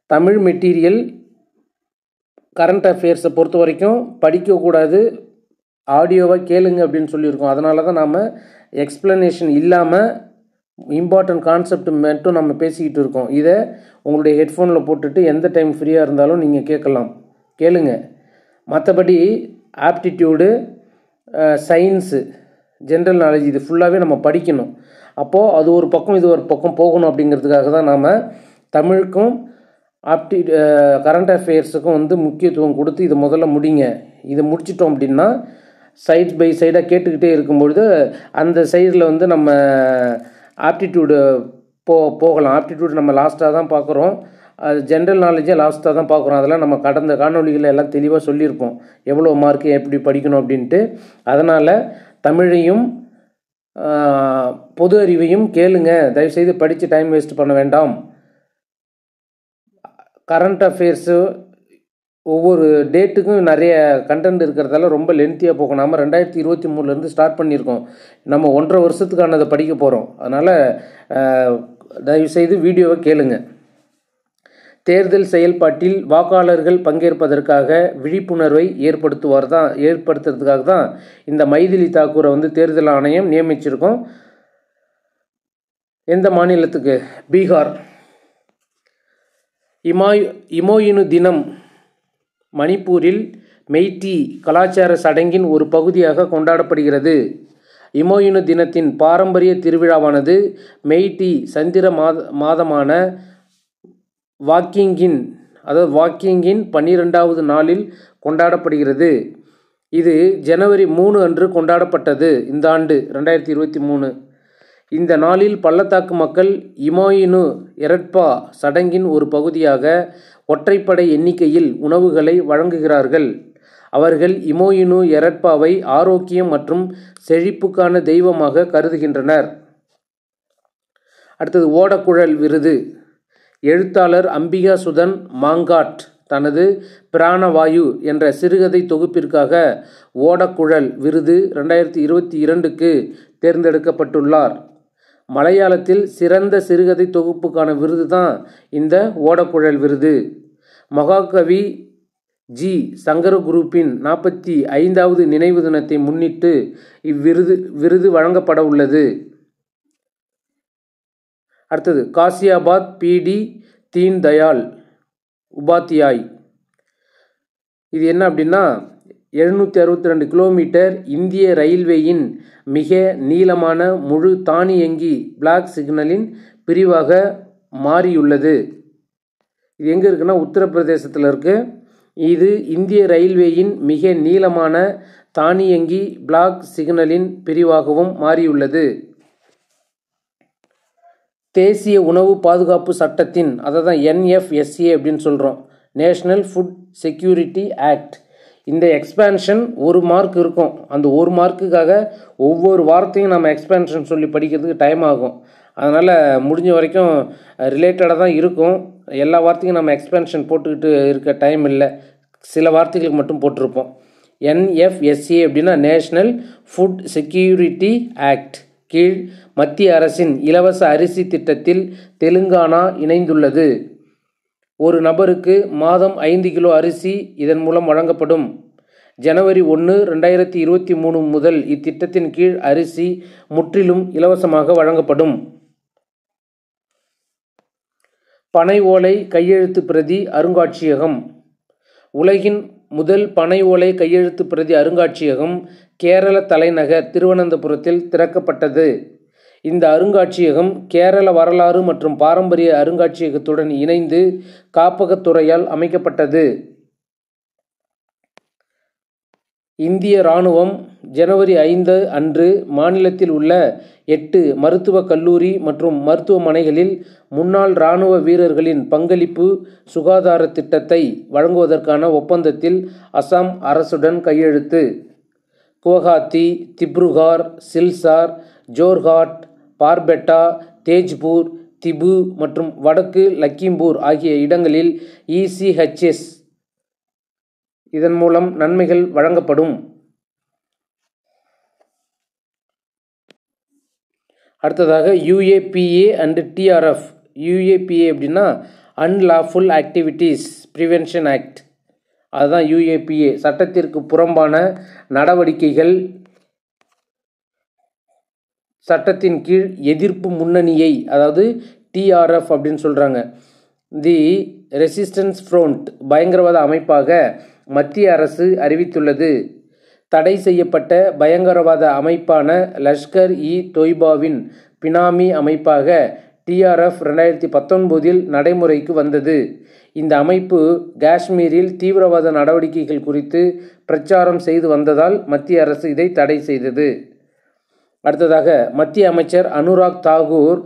தமிழ் மெட்டீரியல் கரண்ட் அஃபேர்ஸை பொறுத்த வரைக்கும் படிக்கக்கூடாது, ஆடியோவாக கேளுங்க அப்படின்னு சொல்லியிருக்கோம். அதனால தான் நாம் எக்ஸ்ப்ளனேஷன் இல்லாமல் இம்பார்ட்டன்ட் கான்செப்ட் மட்டும் நம்ம பேசிக்கிட்டு இருக்கோம். இதை உங்களுடைய ஹெட்ஃபோனில் போட்டுட்டு எந்த டைம் ஃப்ரீயாக இருந்தாலும் நீங்கள் கேளுங்க. மற்றபடி ஆப்டிடியூடு, சயின்ஸு, ஜென்ரல் நாலேஜ் இது ஃபுல்லாகவே நம்ம படிக்கணும். அப்போது அது ஒரு பக்கம் இது ஒரு பக்கம் போகணும். அப்படிங்கிறதுக்காக தான் நாம் தமிழுக்கும் கரண்ட் அஃபேர்ஸுக்கும் முக்கியத்துவம் கொடுத்து இதை முதல்ல முடிங்க. இதை முடிச்சிட்டோம் அப்படின்னா சைட் பை சைடாக கேட்டுக்கிட்டே இருக்கும்பொழுது அந்த சைடில் நம்ம ஆப்டிடியூடு போகலாம். ஆப்டிடியூட் நம்ம லாஸ்ட்டாக தான் பார்க்குறோம். அது ஜென்ரல் நாலேஜே லாஸ்ட்டாக தான் பார்க்குறோம். அதெல்லாம் நம்ம கடந்த காணொலிகளில் எல்லாம் தெளிவாக சொல்லியிருப்போம், எவ்வளோ மார்க்கு எப்படி படிக்கணும் அப்படின்ட்டு. அதனால் தமிழையும் பொது அறிவையும் கேளுங்க. தயவுசெய்து படித்து டைம் வேஸ்ட் பண்ண வேண்டாம். கரண்ட் அஃபேர்ஸு ஒவ்வொரு டேட்டுக்கும் நிறைய கண்டென்ட் இருக்கிறதால ரொம்ப லென்த்தியாக போகும். நம்ம 2023 ஸ்டார்ட் பண்ணியிருக்கோம். நம்ம 1.5 வருஷத்துக்கானதை படிக்க போகிறோம். அதனால் தயவுசெய்து வீடியோவை கேளுங்க. தேர்தல் செயல்பாட்டில் வாக்காளர்கள் பங்கேற்பதற்காக விழிப்புணர்வை ஏற்படுத்துறதுக்காக தான் இந்த மைதிலி தாக்கூரை தேர்தல் ஆணையம் நியமிச்சிருக்கோம். எந்த மாநிலத்துக்கு? பீகார். இமோயினு தினம் மணிப்பூரில் மெய்ட்டி கலாச்சார சடங்கின் ஒரு பகுதியாக கொண்டாடப்படுகிறது. இமோயினு தினத்தின் பாரம்பரிய திருவிழாவானது மெய்ட்டி சந்திர மாதமான வாக்கிங்கின் 12வது நாளில் கொண்டாடப்படுகிறது. இது ஜனவரி 3 அன்று கொண்டாடப்பட்டது. இந்த ஆண்டு 2023. இந்த நாளில் பள்ளத்தாக்கு மக்கள் இமாயினு எரட்பா சடங்கின் ஒரு பகுதியாக ஒற்றைப்படை எண்ணிக்கையில் உணவுகளை வழங்குகிறார்கள். அவர்கள் இமோயினு எரட்பாவை ஆரோக்கியம் மற்றும் செழிப்புக்கான தெய்வமாக கருதுகின்றனர். அடுத்தது ஓடக்குழல் விருது. எழுத்தாளர் அம்பிகா சுதன் மாங்காட் தனது பிராணவாயு என்ற சிறுகதை தொகுப்பிற்காக ஓடக்குழல் விருது 2022க்கு தேர்ந்தெடுக்கப்பட்டுள்ளார். மலையாளத்தில் சிறந்த சிறுகதை தொகுப்புக்கான விருது தான் இந்த ஓடக்குழல் விருது. மகாகவி ஜி. சங்கரகுருப்பின் 45வது நினைவு தினத்தை முன்னிட்டு இவ்விருது வழங்கப்பட உள்ளது. அடுத்தது காசியாபாத் பி.டி. தீன் தயாள் உபாத்யாய். இது என்ன அப்படின்னா 762 கிலோமீட்டர் இந்திய ரயில்வேயின் மிக நீளமான முழு தானியங்கி பிளாக் சிக்னலின் பிரிவாக மாறியுள்ளது. இது எங்கே இருக்குன்னா உத்தரப்பிரதேசத்தில் இருக்குது. இது இந்திய ரயில்வேயின் மிக நீளமான தானியங்கி பிளாக் சிக்னலின் பிரிவாகவும் மாறியுள்ளது. தேசிய உணவு பாதுகாப்பு சட்டத்தின் அதான் NFSA அப்படின்னு சொல்கிறோம், நேஷ்னல் ஃபுட் செக்யூரிட்டி ஆக்ட். இந்த எக்ஸ்பேன்ஷன் 1 மார்க் இருக்கும். அந்த 1 மார்க்குக்காக ஒவ்வொரு வார்த்தையும் நம்ம எக்ஸ்பேன்ஷன் சொல்லி படிக்கிறதுக்கு டைம் ஆகும். அதனால் முடிஞ்ச வரைக்கும் ரிலேட்டடாக தான் இருக்கும். எல்லா வார்த்தையும் நம்ம எக்ஸ்பேன்ஷன் போட்டுக்கிட்டு இருக்க டைம் இல்லை. சில வார்த்தைகளுக்கு மட்டும் போட்டிருப்போம். NFSA அப்படின்னா நேஷ்னல் ஃபுட் செக்யூரிட்டி ஆக்ட் கீழ் மத்திய அரசின் இலவச அரிசி திட்டத்தில் தெலுங்கானா இணைந்துள்ளது. ஒரு நபருக்கு மாதம் 5 கிலோ அரிசி இதன் மூலம் வழங்கப்படும். ஜனவரி 1, 2023 முதல் இத்திட்டத்தின் கீழ் அரிசி முற்றிலும் இலவசமாக வழங்கப்படும். பனை ஓலை கையெழுத்து பிரதி அருங்காட்சியகம். உலகின் முதல் பனை ஓலை கையெழுத்து பிரதி அருங்காட்சியகம் கேரள தலைநகர் திருவனந்தபுரத்தில் திறக்கப்பட்டது. இந்த அருங்காட்சியகம் கேரள வரலாறு மற்றும் பாரம்பரிய அருங்காட்சியகத்துடன் இணைந்து காப்பகத்துறையால் அமைக்கப்பட்டது. இந்திய இராணுவம் ஜனவரி 5 அன்று மாநிலத்தில் உள்ள 8 மருத்துவக் கல்லூரி மற்றும் மருத்துவமனைகளில் முன்னாள் இராணுவ வீரர்களின் பங்களிப்பு சுகாதார திட்டத்தை வழங்குவதற்கான ஒப்பந்தத்தில் அசாம் அரசுடன் கையெழுத்து. குவஹாத்தி, திப்ருகார், சில்சார், ஜோர்ஹாட், பார்பெட்டா, தேஜ்பூர், திபு மற்றும் வடக்கு லக்கிம்பூர் ஆகிய இடங்களில் ECHS இதன் மூலம் நன்மைகள் வழங்கப்படும். அடுத்ததாக UAPA அண்ட் TRF. UAPA அப்படின்னா அன்லாஃபுல் ஆக்டிவிட்டீஸ் ப்ரிவென்ஷன் ஆக்ட். அதுதான் UAPA. சட்டத்திற்கு புறம்பான நடவடிக்கைகள் சட்டத்தின் கீழ் எதிர்ப்பு முன்னணியை அதாவது TRF அப்படின்னு சொல்கிறாங்க. தி ரெசிஸ்டன்ஸ் ஃப்ரண்ட் பயங்கரவாத அமைப்பாக மத்திய அரசு அறிவித்துள்ளது. தடை செய்யப்பட்ட பயங்கரவாத அமைப்பான லஷ்கர்-இ-தொய்பாவின் பினாமி அமைப்பாக TRF 2019 நடைமுறைக்கு வந்தது. இந்த அமைப்பு காஷ்மீரில் தீவிரவாத நடவடிக்கைகள் குறித்து பிரச்சாரம் செய்து வந்ததால் மத்திய அரசு இதை தடை செய்தது. அடுத்ததாக மத்திய அமைச்சர் அனுராக் தாக்கூர்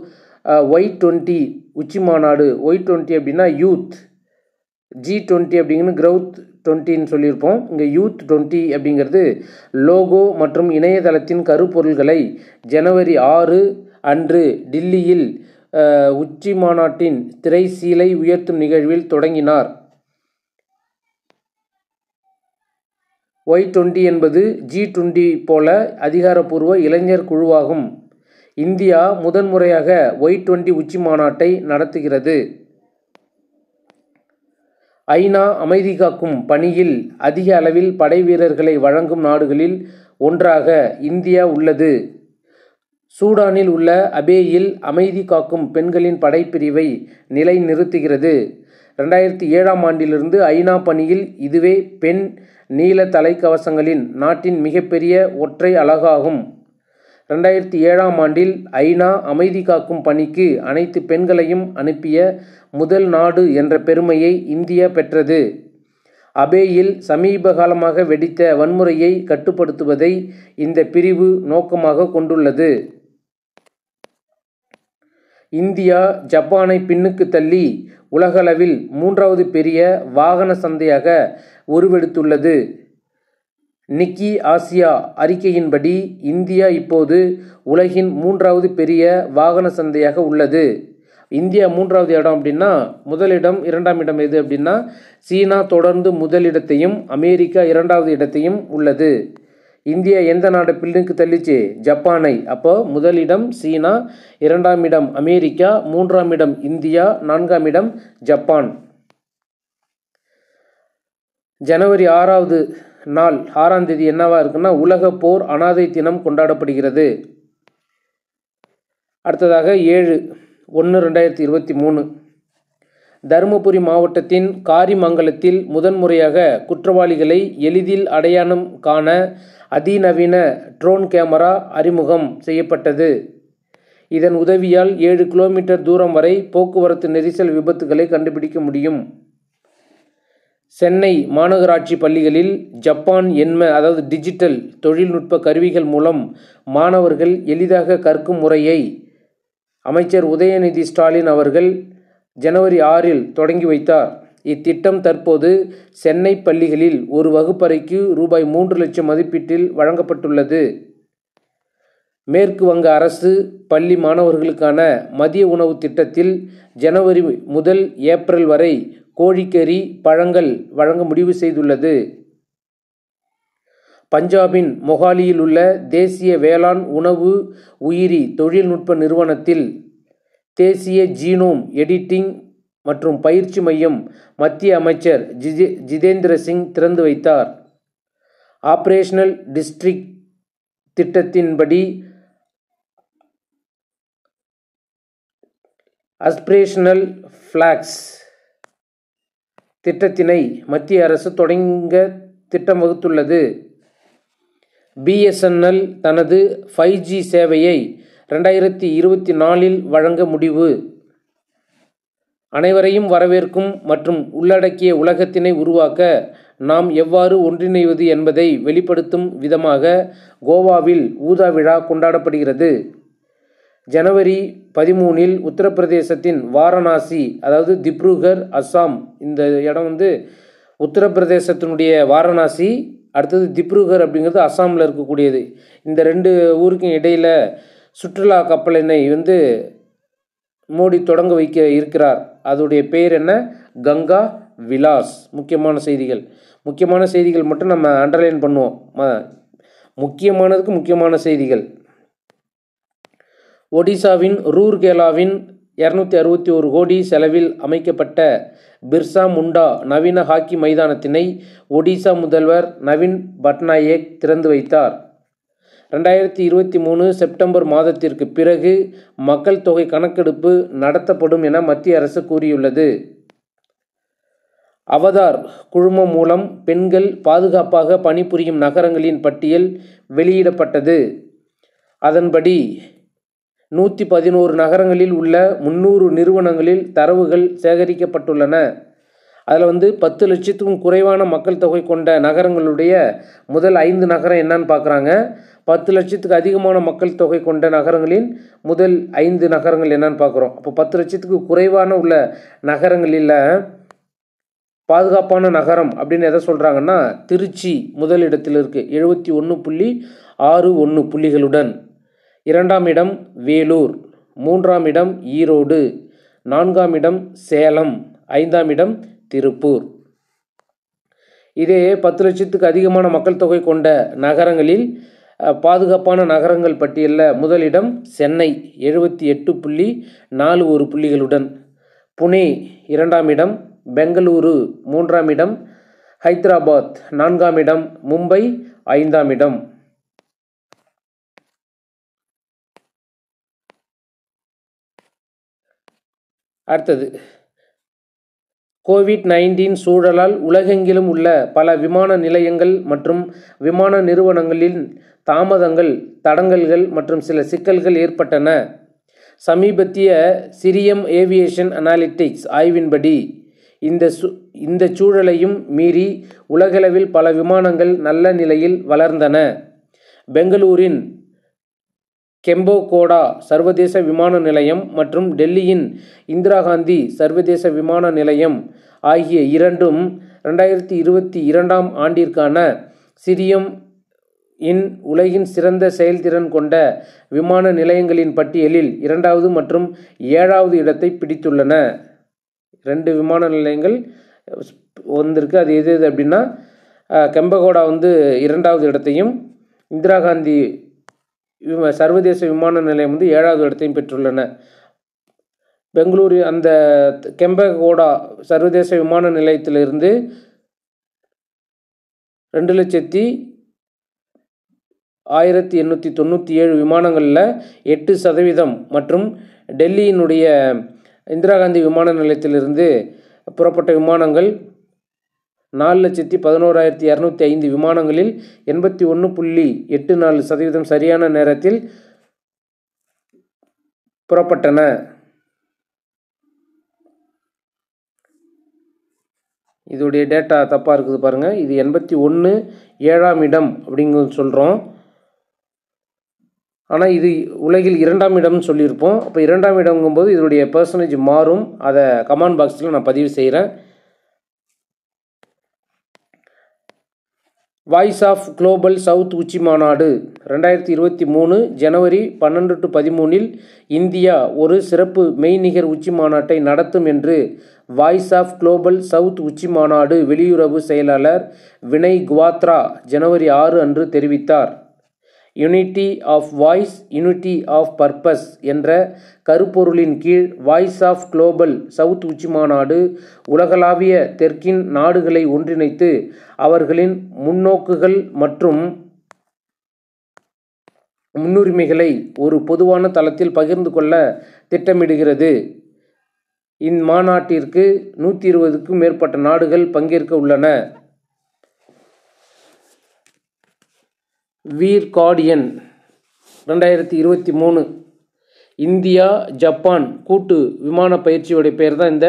Y20 உச்சி மாநாடு. Y20 அப்படின்னா யூத், G20 அப்படிங்கிறது growth 20ன்னு சொல்லியிருப்போம். இங்கே யூத் 20 அப்படிங்கிறது லோகோ மற்றும் இணையதளத்தின் கருப்பொருள்களை ஜனவரி 6 அன்று டில்லியில் உச்சி மாநாட்டின் திரைசீலை உயர்த்தும் நிகழ்வில் தொடங்கினார். Y20 என்பது G20 போல அதிகாரப்பூர்வ இளைஞர் குழுவாகும். இந்தியா முதன்முறையாக Y20 உச்சி மாநாட்டை நடத்துகிறது. ஐநா அமைதி காக்கும் பணியில் அதிக அளவில் படை வீரர்களை வழங்கும் நாடுகளில் ஒன்றாக இந்தியா உள்ளது. சூடானில் உள்ள அபேயில் அமைதி காக்கும் பெண்களின் படைப்பிரிவை நிலைநிறுத்துகிறது. 2007ஆம் ஆண்டிலிருந்து ஐநா பணியில் இதுவே பெண் நீல தலைக்கவசங்களின் நாட்டின் மிகப்பெரிய ஒற்றை அலகாகும். 2007ஆம் ஆண்டில் ஐநா அமைதி காக்கும் பணிக்கு அனைத்து பெண்களையும் அனுப்பிய முதல் நாடு என்ற பெருமையை இந்தியா பெற்றது. அபேயில் சமீப காலமாக வெடித்த வன்முறையை கட்டுப்படுத்துவதை இந்த பிரிவு நோக்கமாக கொண்டுள்ளது. இந்தியா ஜப்பானை பின்னுக்கு தள்ளி உலகளவில் 3வது பெரிய வாகன சந்தையாக உருவெடுத்துள்ளது. நிக்கி ஆசியா அறிக்கையின்படி இந்தியா இப்போது உலகின் 3வது பெரிய வாகன சந்தையாக உள்ளது. இந்தியா 3வது இடம் அப்படின்னா முதலிடம் 2ஆம் இடம் எது அப்படின்னா சீனா தொடர்ந்து முதலிடத்தையும் அமெரிக்கா 2வது இடத்தையும் உள்ளது. இந்தியா எந்த நாடு பின்னுக்கு தள்ளிச்சு? ஜப்பானை. அப்போ முதலிடம் சீனா, 2ஆம் இடம் அமெரிக்கா, 3ஆம் இடம் இந்தியா, 4ஆம் இடம் ஜப்பான். ஜனவரி 6வது நாள் 6ஆம் தேதி என்னவா இருக்குன்னா உலக போர் அனாதை தினம் கொண்டாடப்படுகிறது. அடுத்ததாக 7/1/2023 தருமபுரி மாவட்டத்தின் காரிமங்கலத்தில் முதன்முறையாக குற்றவாளிகளை எளிதில் அடையாளம் காண அதிநவீன ட்ரோன் கேமரா அறிமுகம் செய்யப்பட்டது. இதன் உதவியால் 7 கிலோமீட்டர் தூரம் வரை போக்குவரத்து நெரிசல் விபத்துகளை கண்டுபிடிக்க முடியும். சென்னை மாநகராட்சி பள்ளிகளில் ஜப்பான் எண்ம அதாவது டிஜிட்டல் தொழில்நுட்ப கருவிகள் மூலம் மாணவர்கள் எளிதாக கற்கும் முறையை அமைச்சர் உதயநிதி ஸ்டாலின் அவர்கள் ஜனவரி 6இல் தொடங்கி வைத்தார். இத்திட்டம் தற்போது சென்னை பள்ளிகளில் ஒரு வகுப்பறைக்கு ரூபாய் 3 லட்சம் மதிப்பீட்டில் வழங்கப்பட்டுள்ளது. மேற்கு வங்க அரசு பள்ளி மாணவர்களுக்கான மதிய உணவு திட்டத்தில் ஜனவரி முதல் ஏப்ரல் வரை கோழிக்கறி, பழங்கள் வழங்க முடிவு செய்துள்ளது. பஞ்சாபின் மொஹாலியில் உள்ள தேசிய வேளாண் உணவு உயிரி தொழில்நுட்ப நிறுவனத்தில் தேசிய ஜீனோம் எடிட்டிங் மற்றும் பயிற்சி மையம் மத்திய அமைச்சர் ஜிதேந்திர சிங் திறந்து வைத்தார். ஆபரேஷனல் டிஸ்ட்ரிக்ட் திட்டத்தின்படி அஸ்பிரேஷனல் ஃபிளாக்ஸ் திட்டத்தினை மத்திய அரசு தொடங்க திட்டம் வகுத்துள்ளது. BSNL தனது 5G சேவையை 2024இல் வழங்க முடிவு. அனைவரையும் வரவேற்கும் மற்றும் உள்ளடக்கிய உலகத்தினை உருவாக்க நாம் எவ்வாறு ஒன்றிணைவது என்பதை வெளிப்படுத்தும் விதமாக கோவாவில் ஊதா விழா கொண்டாடப்படுகிறது. ஜனவரி 13இல் உத்தரப்பிரதேசத்தின் வாரணாசி அதாவது திப்ருகர், அஸ்ஸாம். இந்த இடம் உத்தரப்பிரதேசத்தினுடைய வாரணாசி, அடுத்தது திப்ருகர் அப்படிங்கிறது அஸ்ஸாமில் இருக்கக்கூடியது. இந்த 2 ஊருக்கும் இடையில் சுற்றுலா கப்பலினை மோடி தொடங்க வைக்க இருக்கிறார். அதோடைய பெயர் என்ன? கங்கா விலாஸ். முக்கியமான செய்திகள் மட்டும் நம்ம அண்டர்லைன் பண்ணுவோம். முக்கியமான செய்திகள். ஒடிசாவின் ரூர்கேலாவின் 261 கோடி செலவில் அமைக்கப்பட்ட பிர்சா முண்டா நவீன ஹாக்கி மைதானத்தினை ஒடிசா முதல்வர் நவீன் பட்நாயக் திறந்து வைத்தார். 2023 செப்டம்பர் மாதத்திற்கு பிறகு மக்கள் தொகை கணக்கெடுப்பு நடத்தப்படும் என மத்திய அரசு கூறியுள்ளது. அவதார் குழுமம் மூலம் பெண்கள் பாதுகாப்பாக பணிபுரியும் நகரங்களின் பட்டியல் வெளியிடப்பட்டது. அதன்படி 111 நகரங்களில் உள்ள 300 நிறுவனங்களில் தரவுகள் சேகரிக்கப்பட்டுள்ளன. அதில் 10 லட்சத்துக்கும் குறைவான மக்கள் தொகை கொண்ட நகரங்களுடைய முதல் 5 நகரம் என்னன்னு பார்க்குறாங்க. 10 லட்சத்துக்கு அதிகமான மக்கள் தொகை கொண்ட நகரங்களின் முதல் 5 நகரங்கள் என்னன்னு பார்க்குறோம். அப்போ 10 லட்சத்துக்கு குறைவான உள்ள நகரங்களில் பாதுகாப்பான நகரம் அப்படின்னு எதை சொல்கிறாங்கன்னா திருச்சி முதலிடத்தில் இருக்குது 71.61 புள்ளிகளுடன். 2ஆம் இடம் வேலூர், 3ஆம் இடம் ஈரோடு, 4ஆம் இடம் சேலம், 5ஆம் இடம் திருப்பூர். இதே 10 லட்சத்துக்கு அதிகமான மக்கள் தொகை கொண்ட நகரங்களில் பாதுகாப்பான நகரங்கள் பட்டியலில் முதலிடம் சென்னை 78.41 புள்ளிகளுடன், புனே 2ஆம் இடம், பெங்களூரு 3ஆம் இடம், ஹைதராபாத் 4ஆம் இடம், மும்பை 5ஆம் இடம். அடுத்தது கோவிட்-19 சூழலால் உலகெங்கிலும் உள்ள பல விமான நிலையங்கள் மற்றும் விமான நிறுவனங்களின் தாமதங்கள், தடங்கல்கள் மற்றும் சில சிக்கல்கள் ஏற்பட்டன. சமீபத்திய சிரியம் ஏவியேஷன் அனாலிட்டிக்ஸ் ஆய்வின்படி இந்த சூழலையும் மீறி உலகளவில் பல விமானங்கள் நல்ல நிலையில் வளர்ந்தன. பெங்களூரின் கெம்போகோடா சர்வதேச விமான நிலையம் மற்றும் டெல்லியின் இந்திரா காந்தி சர்வதேச விமான நிலையம் ஆகிய இரண்டும் 2022ஆம் ஆண்டிற்கான சிரியம் இன் உலகின் சிறந்த செயல்திறன் கொண்ட விமான நிலையங்களின் பட்டியலில் 2வது மற்றும் 7வது இடத்தை பிடித்துள்ளன. 2 விமான நிலையங்கள் வந்திருக்கு. அது எது அப்படின்னா கெம்பகோடா 2வது இடத்தையும், இந்திரா காந்தி சர்வதேச விமான நிலையம் 7வது இடத்தையும் பெற்றுள்ளன. பெங்களூரு அந்த கெம்பகோடா சர்வதேச விமான நிலையத்திலிருந்து 2,1897 விமானங்களில் 8% மற்றும் டெல்லியினுடைய இந்திரா காந்தி விமான நிலையத்திலிருந்து புறப்பட்ட விமானங்கள் 4,11,205 விமானங்களில் 81.84% சரியான நேரத்தில் புறப்பட்டன. இதோடைய டேட்டா தப்பாக இருக்குது பாருங்கள். இது 81 7ஆம் இடம் அப்படிங்கிறது சொல்கிறோம். ஆனால் இது உலகில் 2ஆம் இடம்னு சொல்லியிருப்போம். அப்போ 2ஆம் இடங்கும்போது இதோடைய பெர்சன்டேஜ் மாறும். அதை கமெண்ட் பாக்ஸில் நான் பதிவு செய்கிறேன். வாய்ஸ் ஆஃப் குளோபல் சவுத் உச்சி மாநாடு 2023 ஜனவரி 12-13 இந்தியா ஒரு சிறப்பு மெய்நிகர் உச்சி மாநாட்டை நடத்தும் என்று வாய்ஸ் ஆஃப் குளோபல் சவுத் உச்சி மாநாடு வெளியுறவு செயலாளர் வினய் குவாத்ரா ஜனவரி 6 அன்று தெரிவித்தார். Unity of voice unity of purpose என்ற கருப்பொருளின் கீழ் வாய்ஸ் ஆஃப் குளோபல் சவுத் உச்சி மாநாடு உலகளாவிய தெற்கின் நாடுகளை ஒன்றிணைத்து அவர்களின் முன்னோக்குகள் மற்றும் முன்னுரிமைகளை ஒரு பொதுவான தளத்தில் பகிர்ந்து கொள்ள திட்டமிடுகிறது. இம்மாநாட்டிற்கு 120க்கும் மேற்பட்ட நாடுகள் பங்கேற்க உள்ளன. வீர் கார்டியன் 2023 இந்தியா ஜப்பான் கூட்டு விமான பயிற்சியோடைய பேர் தான் இந்த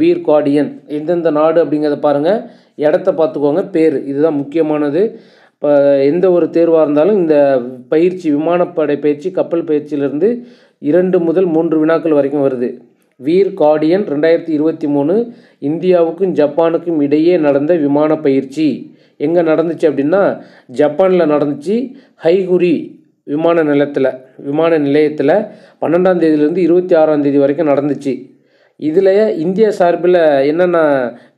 வீர் கார்டியன். எந்தெந்த நாடு அப்படிங்கிறத பாருங்கள், இடத்த பார்த்துக்கோங்க, பேர் இதுதான் முக்கியமானது. இப்போ எந்த ஒரு தேர்வாக இருந்தாலும் இந்த பயிற்சி விமானப்படை பயிற்சி கப்பல் பயிற்சியிலிருந்து 2 முதல் 3 வினாக்கள் வரைக்கும் வருது. வீர் கார்டியன் 2023 இந்தியாவுக்கும் ஜப்பானுக்கும் இடையே நடந்த விமான பயிற்சி எங்கே நடந்துச்சு அப்படின்னா ஜப்பானில் நடந்துச்சு. ஹைகுரி விமான நிலையத்தில் 12ஆம் தேதியிலேருந்து 26ஆம் தேதி வரைக்கும் நடந்துச்சு. இதில் இந்திய சார்பில் என்னென்ன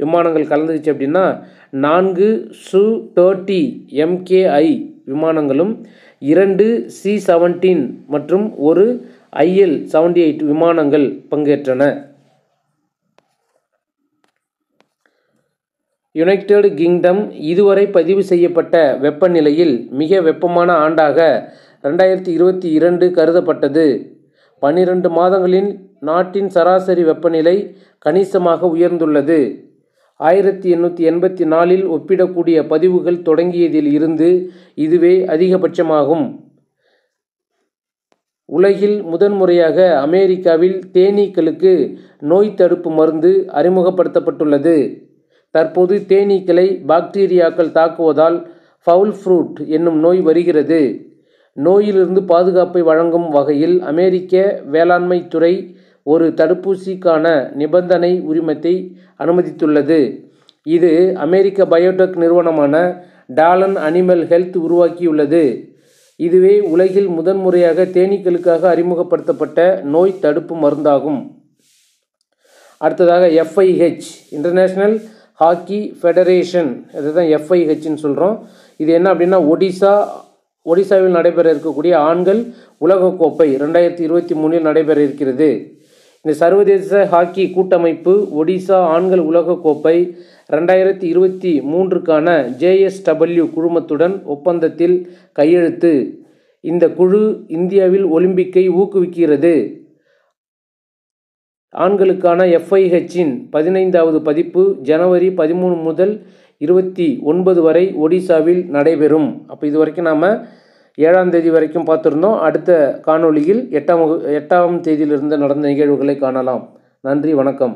விமானங்கள் கலந்துச்சு அப்படின்னா 4 Su-30 MKI விமானங்களும் 2 C-17 மற்றும் 1 IL-78 விமானங்கள் பங்கேற்றன. யுனைடெட் கிங்டம் இதுவரை பதிவு செய்யப்பட்ட வெப்பநிலையில் மிக வெப்பமான ஆண்டாக 2022 கருதப்பட்டது. 12 மாதங்களில் நாட்டின் சராசரி வெப்பநிலை கணிசமாக உயர்ந்துள்ளது. 1884 ஒப்பிடக்கூடிய பதிவுகள் தொடங்கியதில் இருந்து இதுவே அதிகபட்சமாகும். உலகில் முதன்முறையாக அமெரிக்காவில் தேனீக்களுக்கு நோய் தடுப்பு மருந்து அறிமுகப்படுத்தப்பட்டுள்ளது. தற்போது தேனீக்களை பாக்டீரியாக்கள் தாக்குவதால் ஃபவுல் ஃப்ரூட் என்னும் நோய் வருகிறது. நோயிலிருந்து பாதுகாப்பை வழங்கும் வகையில் அமெரிக்க வேளாண்மை துறை ஒரு தடுப்பூசிக்கான நிபந்தனை உரிமத்தை அனுமதித்துள்ளது. இது அமெரிக்க பயோடெக் நிறுவனமான டாலன் அனிமல் ஹெல்த் உருவாக்கியுள்ளது. இதுவே உலகில் முதன்முறையாக தேனீக்களுக்காக அறிமுகப்படுத்தப்பட்ட நோய் தடுப்பு மருந்தாகும். அடுத்ததாக FIH இன்டர்நேஷ்னல் ஹாக்கி ஃபெடரேஷன், அதுதான் FIHன்னு சொல்கிறோம். இது என்ன அப்படின்னா ஒடிசாவில் நடைபெற இருக்கக்கூடிய ஆண்கள் உலகக்கோப்பை 2023 நடைபெற இருக்கிறது. இந்த சர்வதேச ஹாக்கி கூட்டமைப்பு ஒடிசா ஆண்கள் உலகக்கோப்பை 2023க்கான JSW குழுமத்துடன் ஒப்பந்தத்தில் கையெழுத்து. இந்த குழு இந்தியாவில் ஒலிம்பிக்கை ஊக்குவிக்கிறது. ஆண்களுக்கான FIHஇன் 15வது பதிப்பு ஜனவரி 13 முதல் 29 வரை ஒடிசாவில் நடைபெறும். அப்போ இது வரைக்கும் நாம் 7ஆம் தேதி வரைக்கும் பார்த்துருந்தோம். அடுத்த காணொளியில் 8ஆம் தேதியிலிருந்து நடந்த நிகழ்வுகளை காணலாம். நன்றி, வணக்கம்.